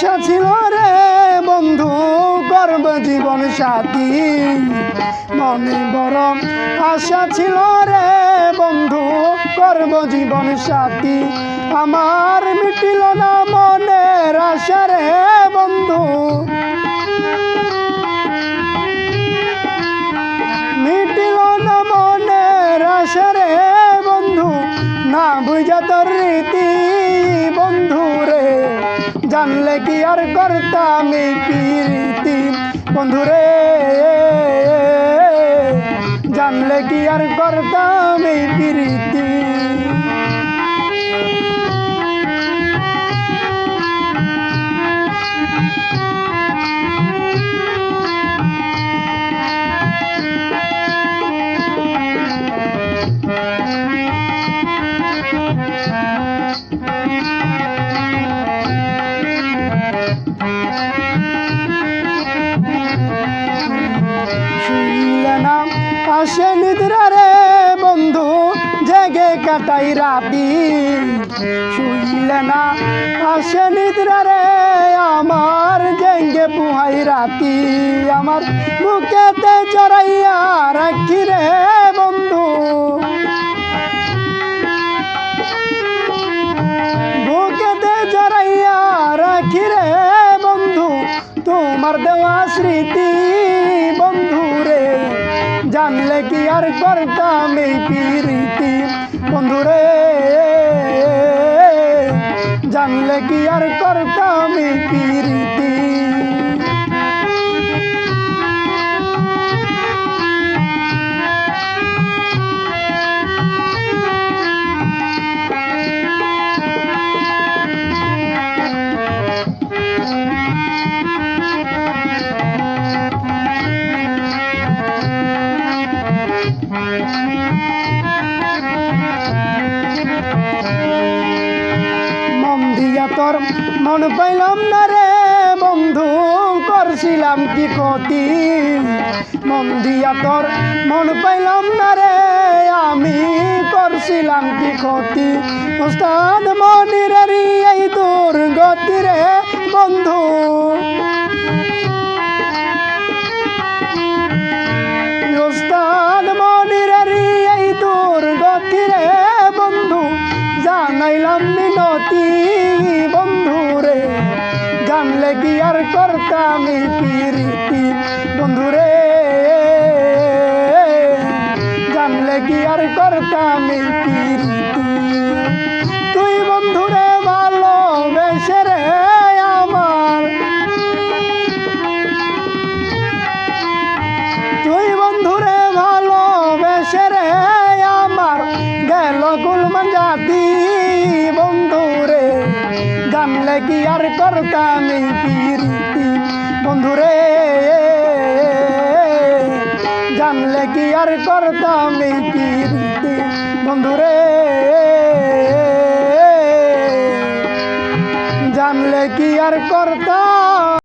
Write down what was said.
আশা ছিল রে বন্ধু করব জীবন সাথী, মনে বড় আশা ছিল রে বন্ধু করব জীবন সাথী। আমার মিটিল না মনের আশা রে বন্ধু, মিটিল না মনের আশা রে বন্ধু, না বুঝা তোর রীতি বন্ধু রে, জানলে কি আর করতাম এই প্রীতি বন্ধু রে, জানলে কি আর করতাম এই প্রীতি। আসে নিদ্রা রে বন্ধু জেগে কাটাই রাতি, শুইলে না আসে নিদ্রা রে আমার জেগে পুহাই রাতি। আমার বুকেতে জড়াইয়া রাখি রে বন্ধু, বুকেতে জড়াইয়া রাখি রে বন্ধু, তোমার দেওয়া স্মৃতি বন্ধু রে, জানলে কি আর করতাম এই প্রীতি বন্ধু রে, জানলে কি আর করতাম এই প্রীতি। মন দিয়া তোর মন পাইলাম না রে বন্ধু করছিলাম কি ক্ষতি, মন দিয়া তোর মন পাইলাম না রে আমি করছিলাম কি ক্ষতি। উস্তাদ মনির এই দুর্গতি রে বন্ধু, উস্তাদ মনির এই দুর্গতি রে বন্ধু, জানাইলাম মিনতি বন্ধু রে, জানলে কি আর করতাম এই প্রীতি বন্ধু রে, জানলে কি আর করতাম এই প্রীতি। তুই বন্ধু রে ভালোবেসে রে আমার, তুই বন্ধু রে ভালোবেসে রে আমার গেল গুলমান জাতি বন্ধু রে, জানলে কি আর করতাম এই প্রীতি বন্ধু রে, জানলে কি আর করতাম এই প্রীতি বন্ধু রে, জানলে কি আর করতাম।